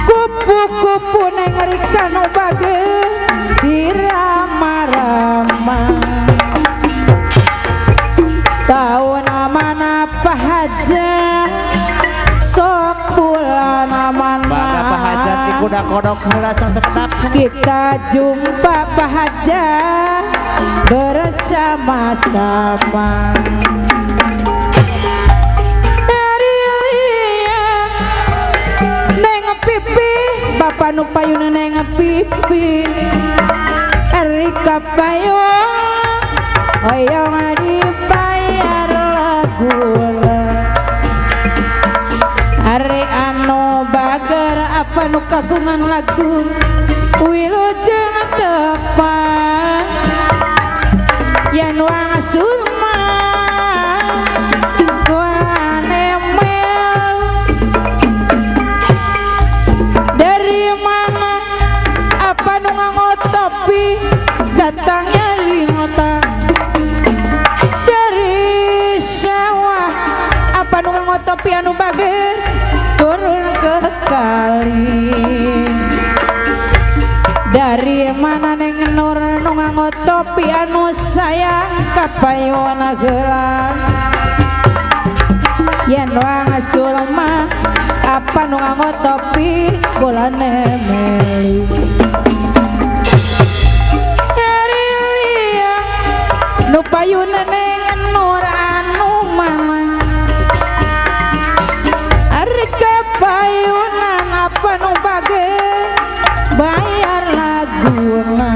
Kupu-kupu nengerikan bage dirama-rama tahu nama apa aja sok bulan aman baga pahaja di kuda kodok rasa sepetap kita jumpa pahaja bersama-sama Bapak nu payuna neng pipi Erika payung oyong dibayar laguna Hari anu bager apa nu kagungan lagu wilujeng tepan yen wang sulma datangnya lingota dari sawah apa nunggu ngotopi anu bager turun ke kali dari mana neng nur nunggu ngotopi anu sayang kapayuna gelang yen wang sulma apa nunggu ngotopi golane meli nu payuna neng nur anu mana ari kapayunan apa nu bage bayar laguna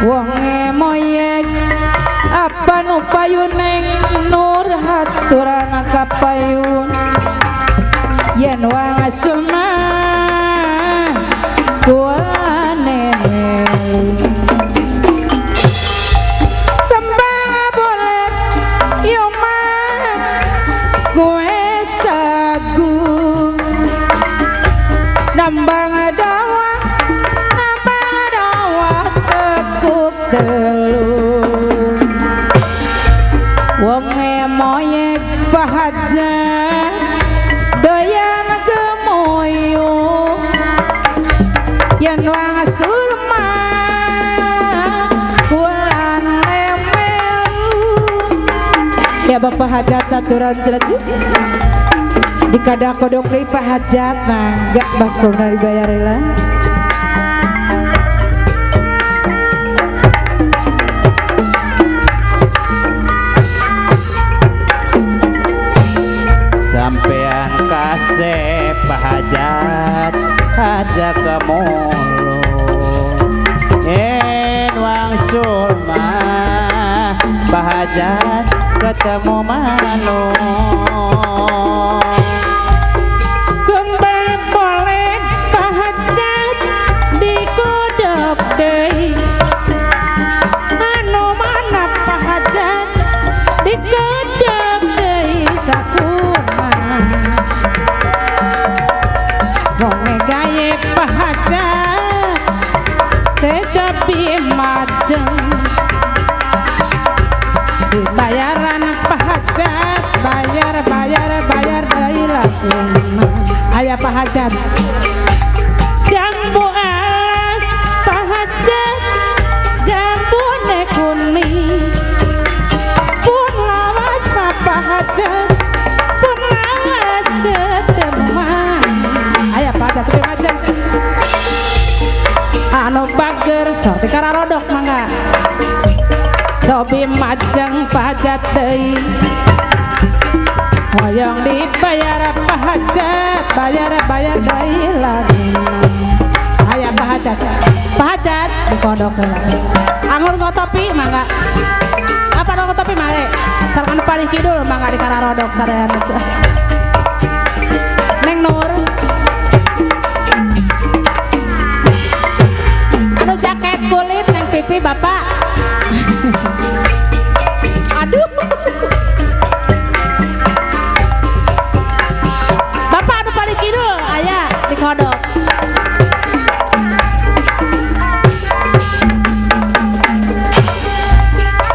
wong emoyek apa nu payun neng nur haturana kapayun yen wang asuna kulane nambang dawa tekuk telur wong emoyek bahaja doyan gemoyo yen wang sulma bulan lemelu ya bapak hajat aturan ceraju di kada kodok deui pahajatna gak baskona dibayarila sampean kasih pahajat aja ke mulu wang sulma pahajat ketemu mano anu cecapi majeng bayaran pahajat bayar deui lakunna aya pahajat jambu alas pahajat jambu kuning pun lawas pahajat pun lawas teteman aya pahajat sepi majeng anu bager sok dikararodok mangga sobi majeng pahajat deui hoyong dibayar pahajat bayar deui lagi aya pahajat dikodok heula anggur ngotopi mangga apa nu ngotopi mare sareng anu paling kidul mangga dikararodok sarean Neng Nur anu jaket kulit neng pipi bapak aduh bapak anu paling kidul aya dikodok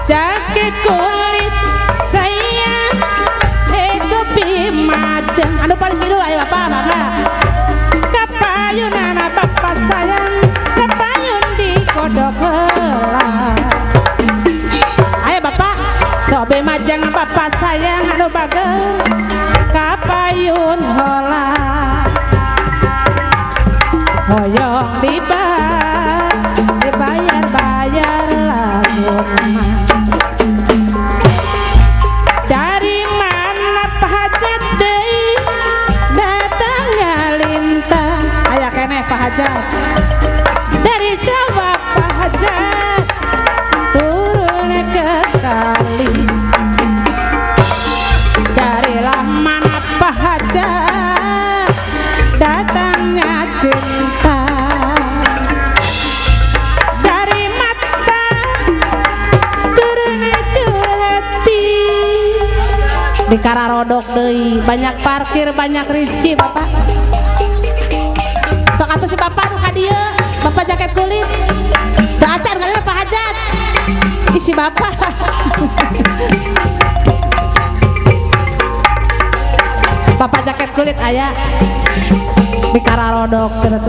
jaket kulit sayang topi majeng anu paling kidul aya bapak mangga kapayunana bapak sayang kapayun dikodok heula aya bapak cobe majeng bapak sayang anu bager kapayun heula hoyong dibayar lagunna dari mana pahajat deui datangnya lintang aya keneh pahajat dari sawah pahajat turun ke kali dari mana pahajat datangnya cinta dari mata turun ke hati dikararodok deui banyak parkir banyak rezeki bapak sok atuh si bapak nu ka dieu bapak jaket kulit teu acan kana pahajat isi bapak bapak jaket kulit aya dikararodok cenah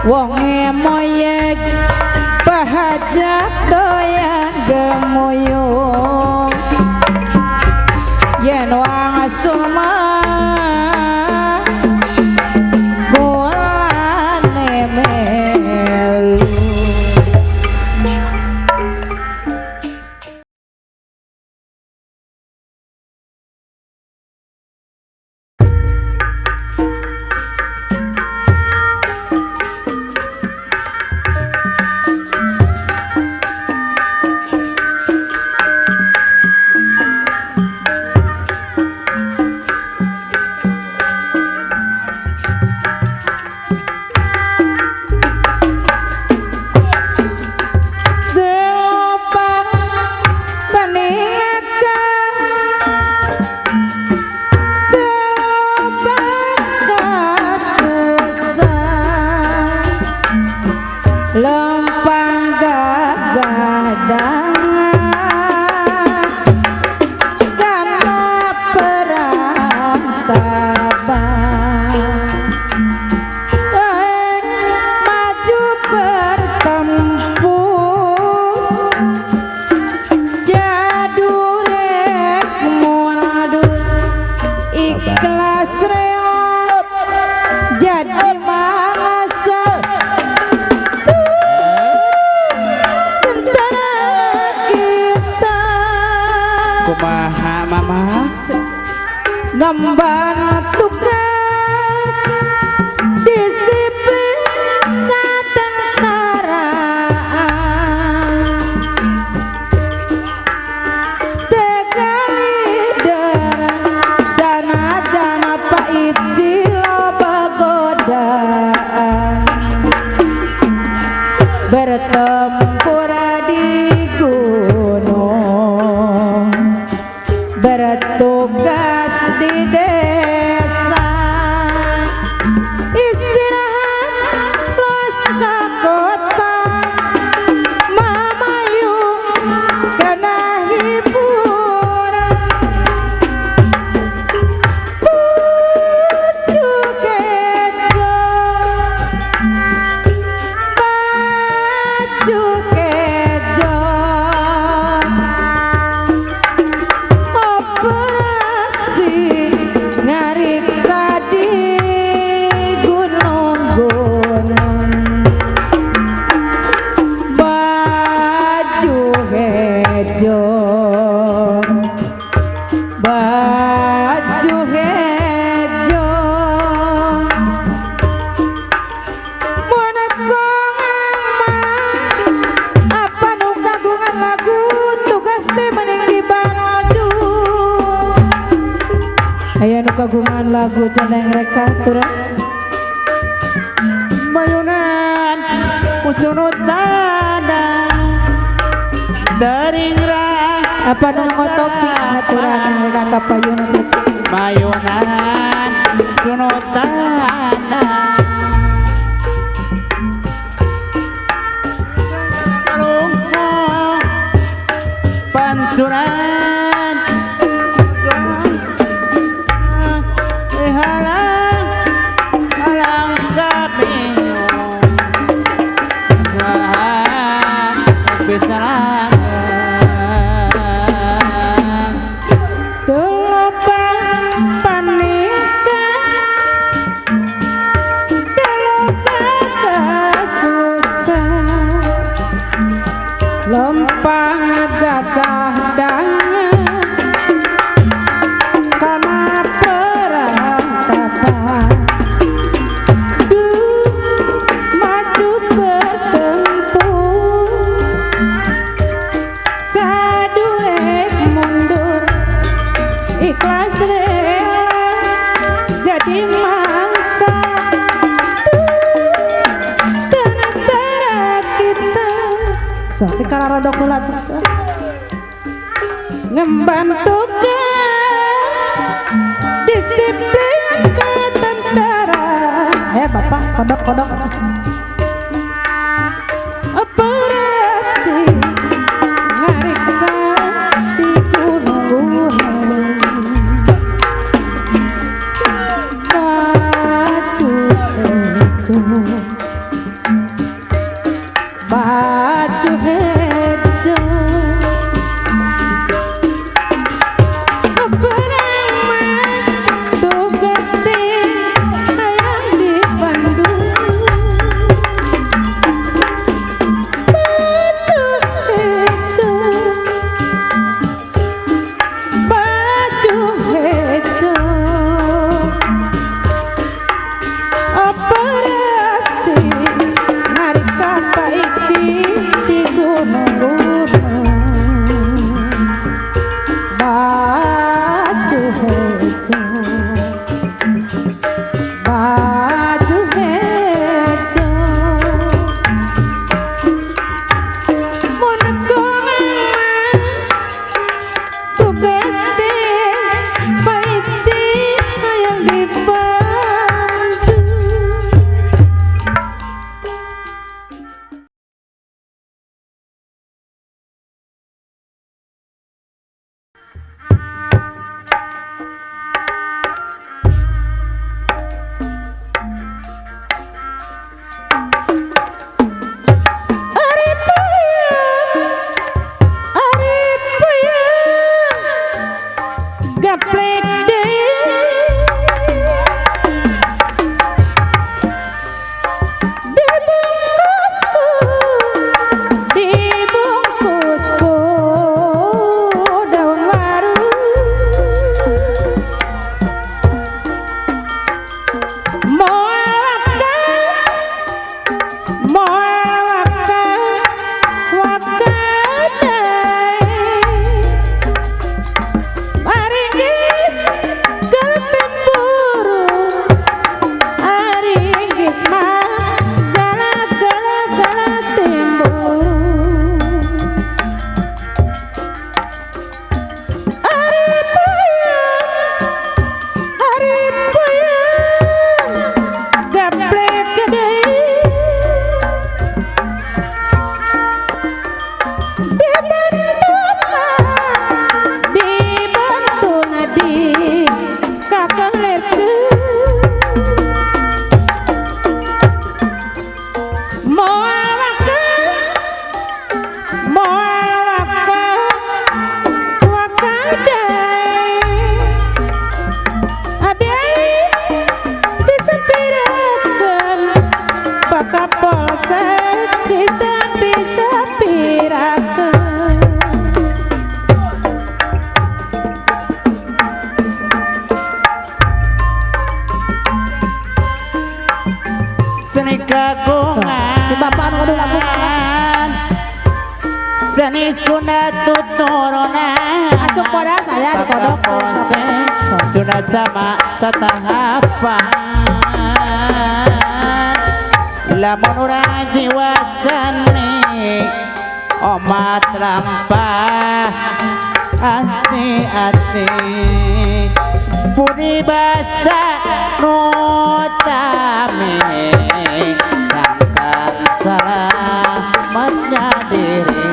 wong moyeg pahajat doyan gemuyung yen wang sumah golane melu lempang gadang karena perantaban maju bertempur jadurek mundur ikhlas reot jadi masa kumaha mama ngembang tugas disiplin ketentaraan tempur di gunung, bertugas di desa, istirahat plus ke kota, mamayu kena hiburan, bucu kejo, baju kejo, operasi ngariksa di gunung-gunung, baju kejo, baju kejo, apa nu kagungan lagu tugas teh mending di Bandung. Aya nu kagungan lagu ceneng reka turun Mayunan usunutana deringra apa nu ngotoki haturan reka kapayuna caca. mayunan sunutana lungko pancuran halang halang kami Telopang panika, telopang susah, lempang gagah dangan, karena perang tapak, maju bertempur, cadurek mundur, ikhlas rela jadi mangsa, tentara kita sekarang rada kula ngembantukan disiplin ke tentara. Bapak kodok-kodok operasi ngariksa di gunung-gunung, baju hejo, baju hejo, perangan tugas teh hayang di Bandung, baju hejo, baju hejo, operasi ngariksa Pak Iji di gunung. seni sunat tuturunan acung pada saya di kodok sudah sama setahapan lamun urang jiwa seni omat lampah hati-hati budi basa nutami sangkan selamatnya diri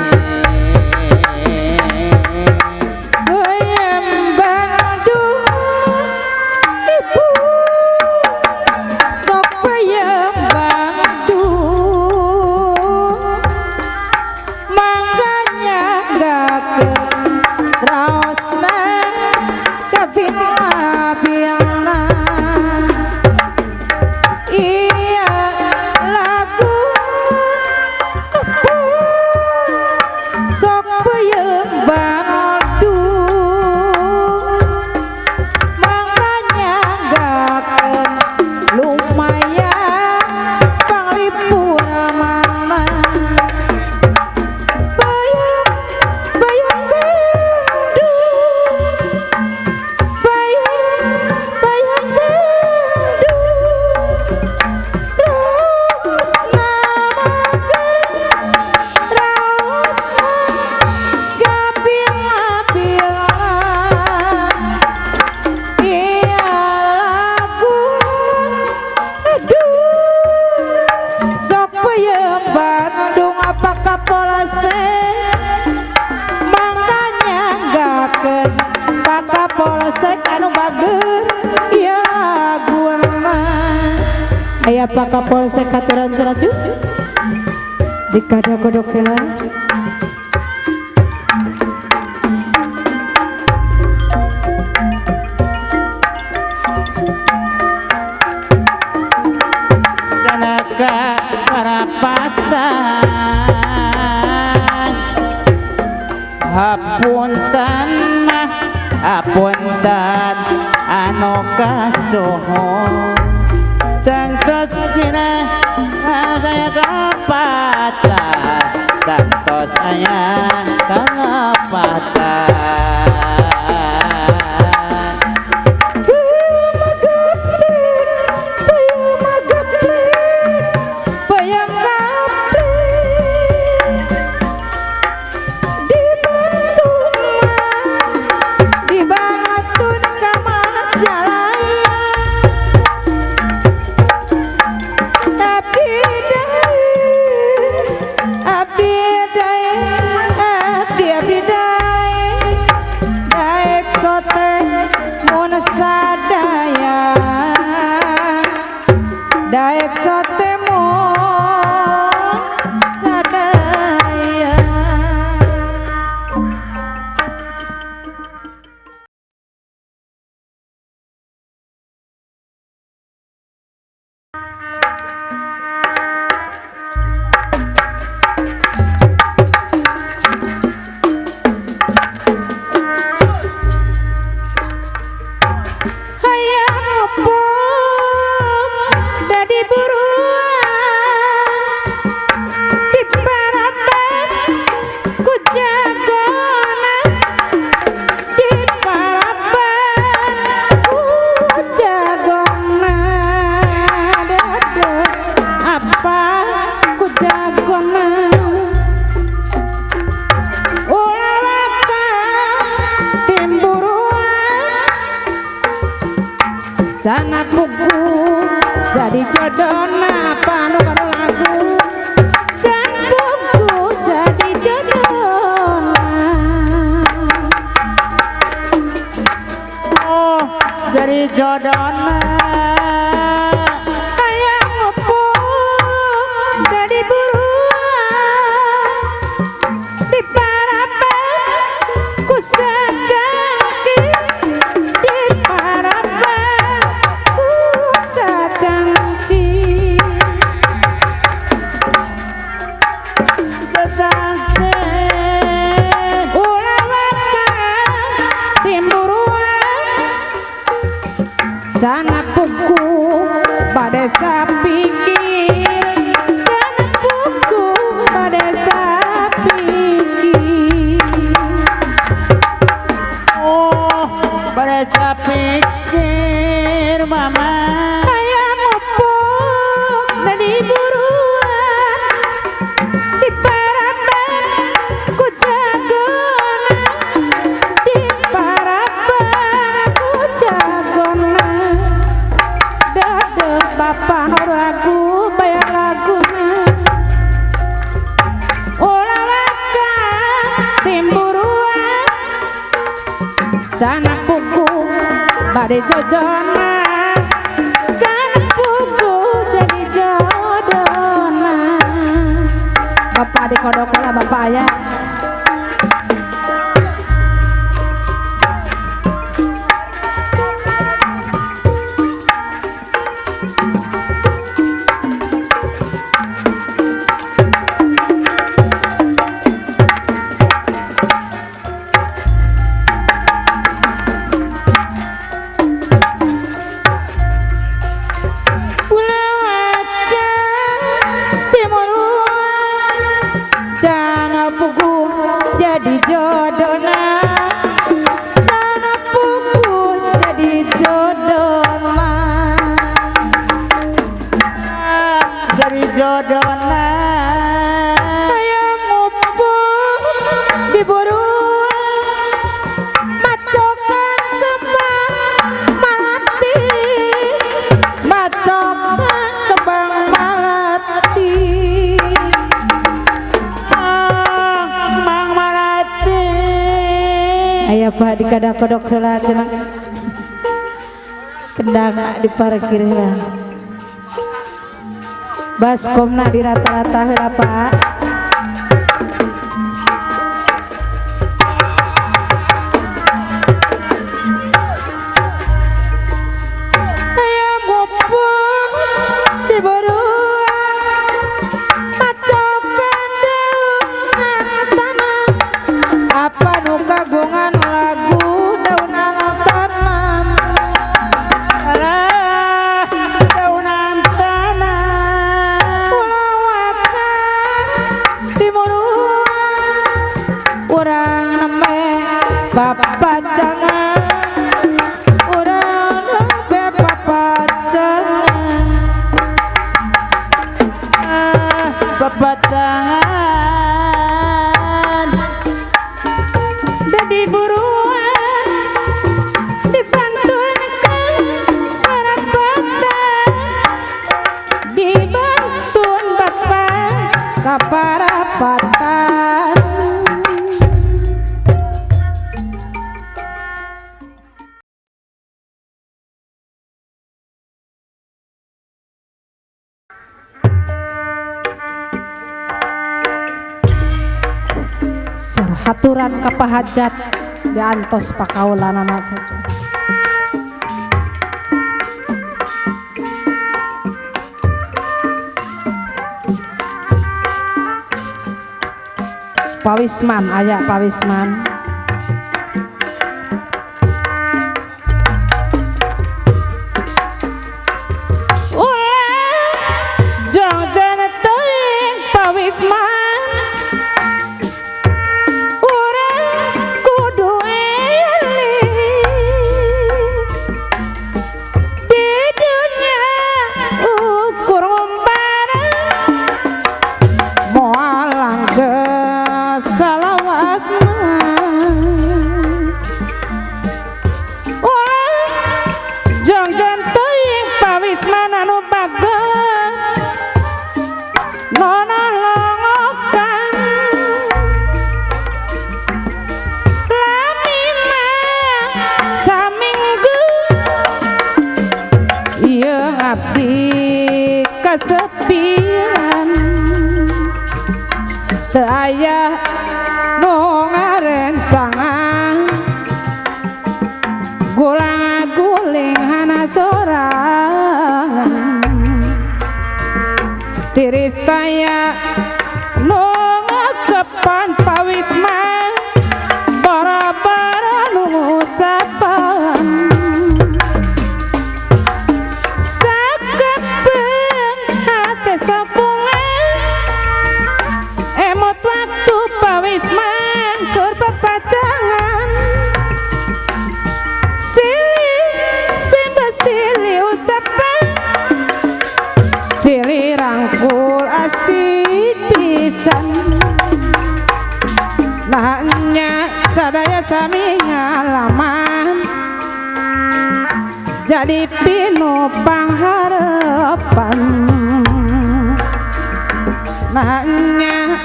aya Pak Kapolsek katuran ceraju di kodok heula Janaka karapatan hapunten anu kasuhun tangtos cina saya kapatan tangtos saya kapatan daek sote mon sadaya Jana kuku jadi jodohna panu karo lagu Jan kuku jadi jodohna oh jadi jodohna hayang ngopong jadi buruan di parapan ku sajaki di parapan ku sajaki Jana timburuan canak puku bade jojona canak puku jadi jodona bapak dikodok lah bapak ya. Jadi jodona canak puku jadi jodona Jadi jodona saya mumpung di buruan macokan kembang malati macokan kembang malati aya Pak dikadak-kodok heula cenah kendang diparkir heula baskomna di rata-rata heula Pak. Aya mumpung di buruan macokan daun tanah apa nu kagungan lagu daun anak tanam daunan tanah ulah wakan timuruan urang neme papacangan urang neme papacangan papatangan di buruan dibantukan para bapak dibantun bapak ka para patan haturan kapahajat diantos pakaulanana saja. Pak Wisman aya Pak Wisman jangan teuing Pak Wisman abdi kasepian teu aya nu ngarencangan gulang-guling hana sorangan tiris taya nu ngakepan Pak Wisman bara-bara nu sapan emot waktu Pak Wisman keur papacangan silih simba silih usapan silih rangkul asik pisan nahnya sadaya sami ngalaman jadi pinupang harapan nanya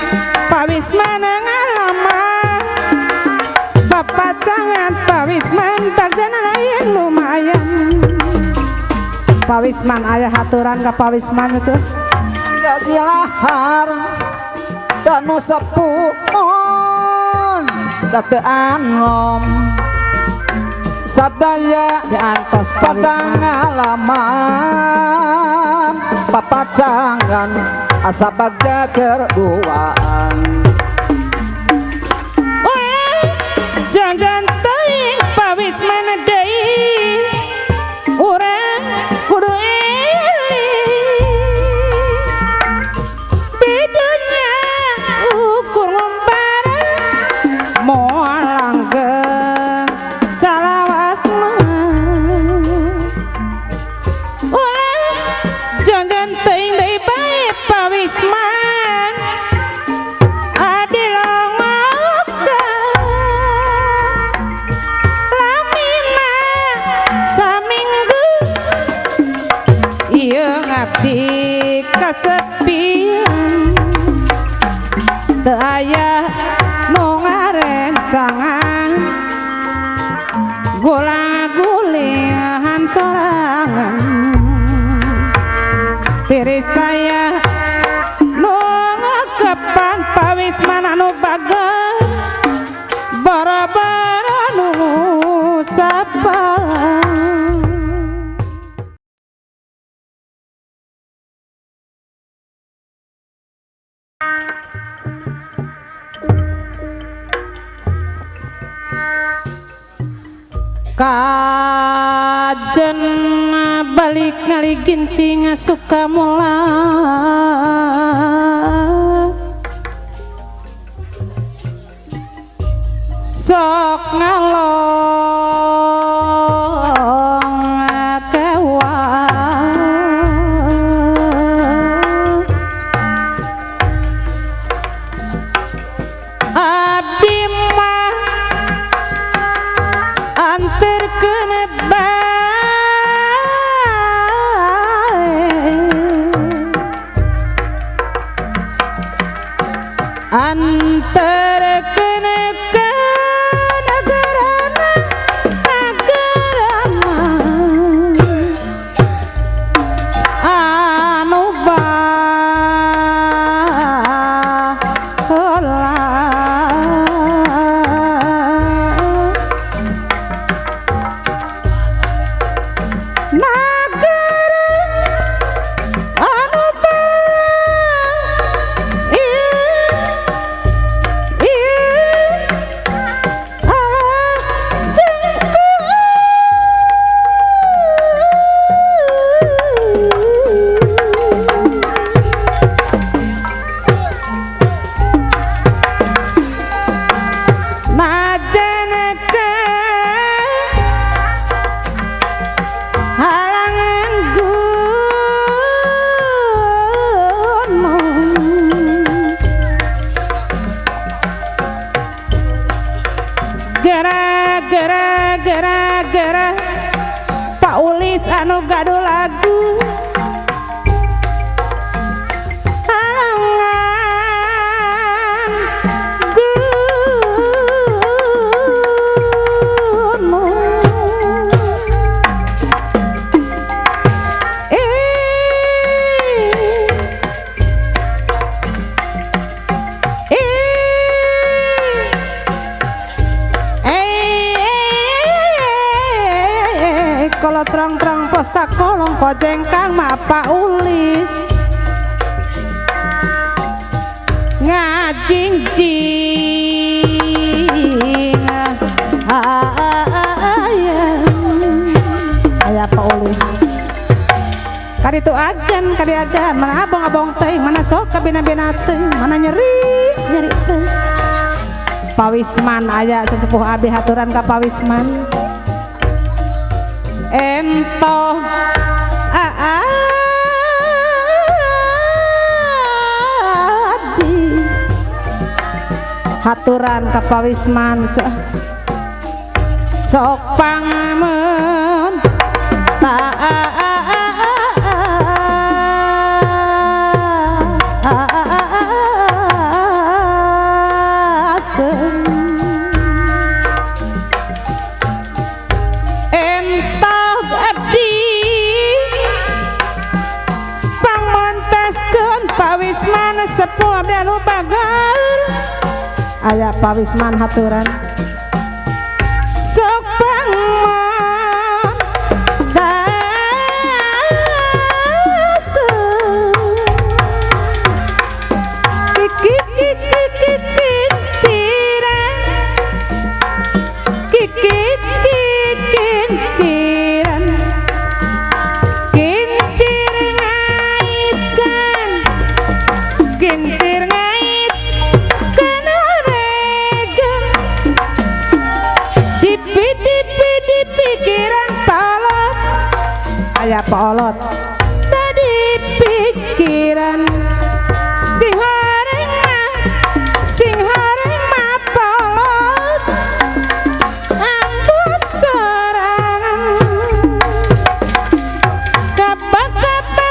Pak Wisman ngalaman Pak Wisman aya haturan ka Pak Wisman cuy. Enggak dilahar danu sepuhun datean nom sadaya diantos Pak pada Wisman. ngalaman papacangan asa bagja kerduaan Jangan teuing Pak Wisman deui urang kudu bedonya ukur ngombara moal langgeng salawasna urang jangan teuing deui bae Pak Wisman di kasepian teu aya nu ngarencangan gulang-gulingan sorangan tiris taya nu ngakepan Pak Wisman anu bagas bara-bara nu sapa kajen balik ngali gincing suka mula sok ngalong kewa abdi mah anterkeun bae anterkeun ke nagarana anu baheula gara-gara Pak Ulis anu gaduh lagu halangan gunung kalau terang-terang posta kolong kojengkang ma Pak Ulis ngajingjing aya Pak Ulis kari itu ajan kari agan mana abong-abong teh mana sok kabina-bina teh mana nyeri teh Pak Wisman aya sesepuh abdi haturan ka Pak Wisman ento abdi haturan ka Pak Wisman sok pangamun sepuh danu pagar aya pawisman haturan sok pangmon dastu kiki kiki kiki ciran kiki kiki ciran kincir ngaitkan kincir ngaitkan regang dipi dipi di pikiran polot aya polot tadi pikiran sing horeng mah polot ambut sorangan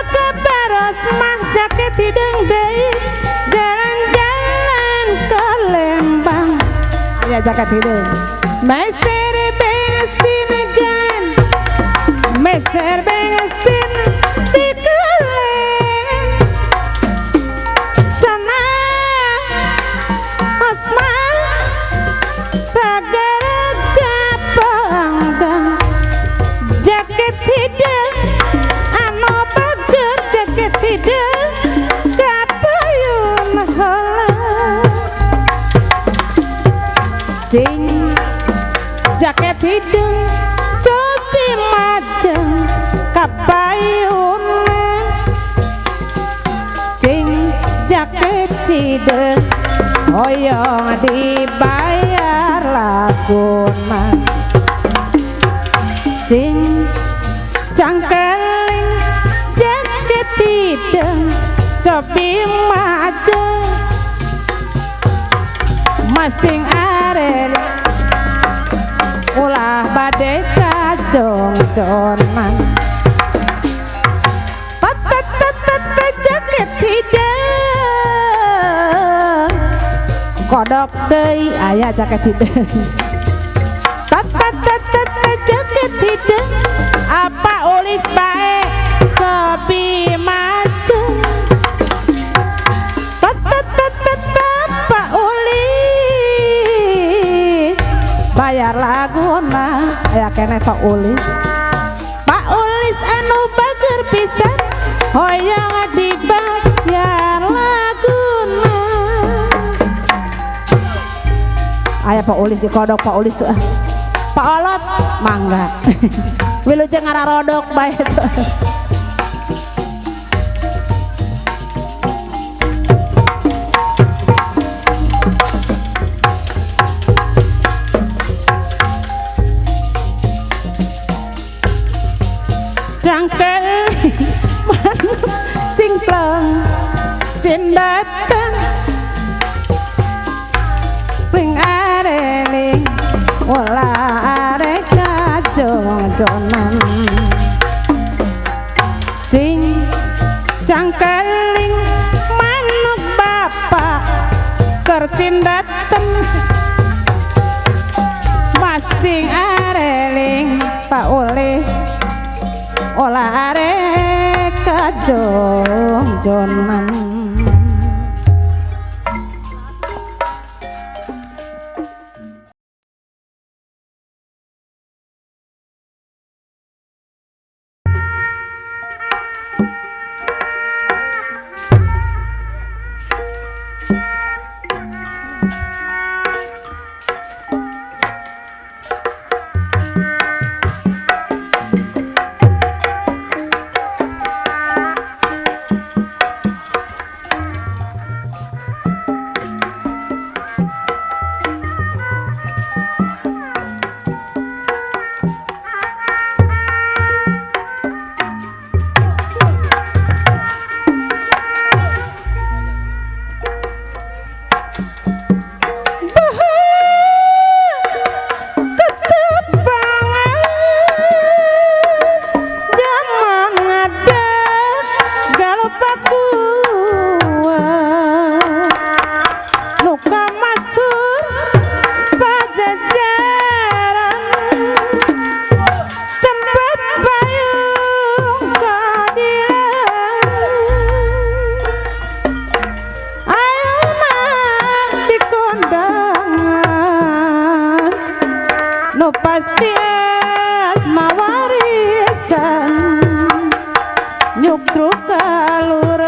kabaros mah jaket hidung deui jalan-jalan ke Lembang aya jaket hidung meser bensin gan meser bensin di keleng sana osman raga-raga panggang jaket hidung anu bager jaket hidung kapayun heula cing jaket hidung cobi majeng kapayun cing jaket hidung hoyong dibayar laguna cing cangkeling jaket hidung cobi majeng masing arel ulah bade kajongjonan jaket hidung kodok deui aya jaket hidung jaket hidung apa ulis bae kopi macem Pak ulis bayar laguna aya keneh Pak ulis anu bager pisan hoyong dibayar laguna aya Pak ulis di kodok Pak ulis tuh Pak olot mangga wilujeng ngararodok bae jangkel cingpleng cindatan ring areling wala are kajongjonan cing cangkeling manuk bapak kercindatan masing areling Pak ulis olah are kajongjonan nu pasti asma warisan nyuk truk kalur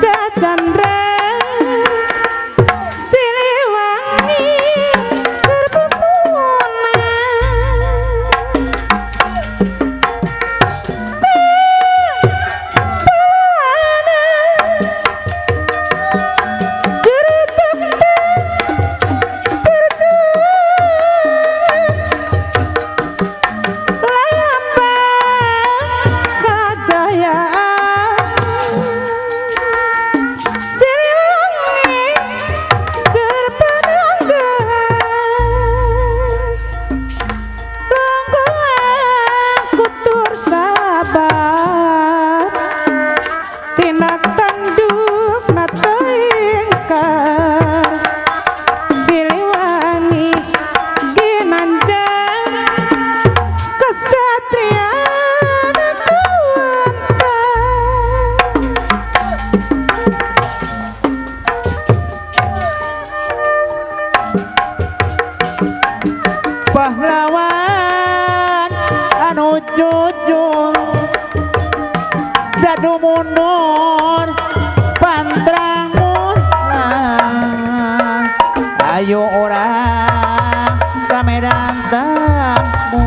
cacandra Siliwangi berbubuna kepalana juru bakti tindak tanduk nata ingkar Siliwangi ginanjar kesatrian pahlawan anu jujur jadu mundur pantrang mundur ayo orang ke medan tempur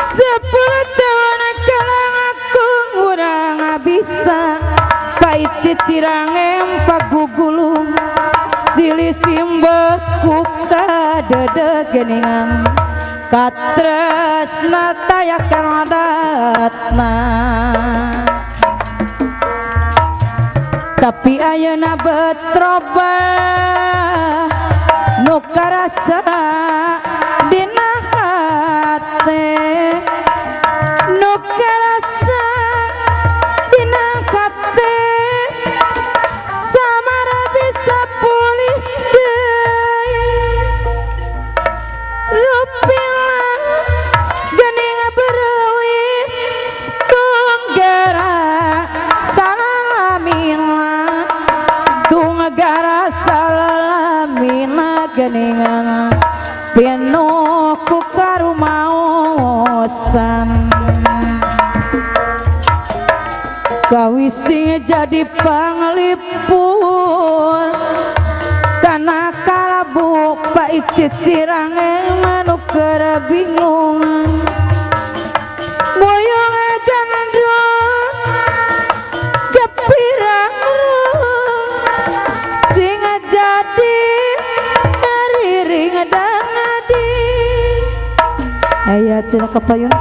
10 tahun kalang aku urang bisa pait cicirange pagugulung silih simbeku kadede geningan katresna tayakan adatna tapi ayeuna betroba nu karasa dina hate nu karasa dina hate samara bisa pulih deui rupina gening bereuwih tunggara salalamina tunggara salalamina geningan penuh ku karumaosan kawising jadi panglipur kana kalabu pait cicirange manuk keur bingungan boyong gandro gepirang sing jadi ngariring dangadi aya cenah kepayun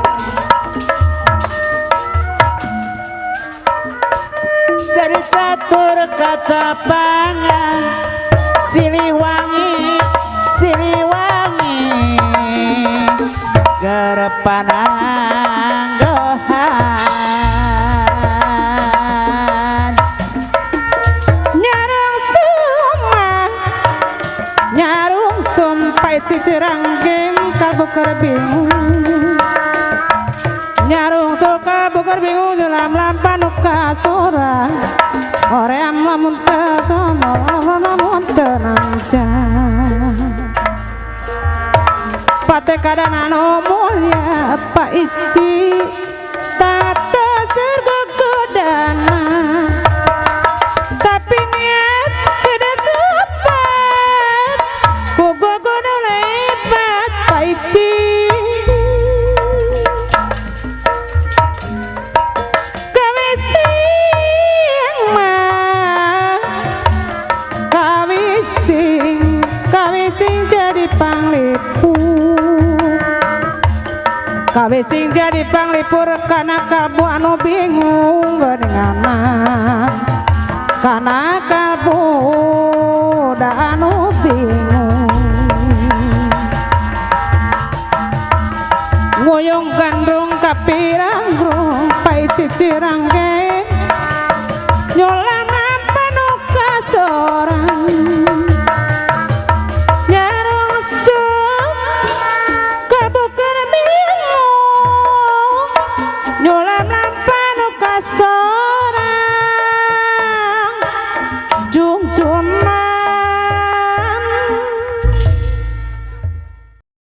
jadi catur kata pangan Siliwangi Siliwangi gerepananggohan nyarung sumpai cicirang kalbu keur bingung nyarung sul kalbu keur bingung julam lampan kasora hoream lamun teu sono lamun teu nancan pate kadana nu mulya pa ici tata sergo godana tapi niat kada tepat ku gogono lebat pa ici kawising jadi panglipur kana kalbu anu bingung geninganan kana kalbu da anu bingung ngoyong gandrung kapirang-rung pai cicirang ge nyolang panu kasorang nyolam lampan kasorang jung juna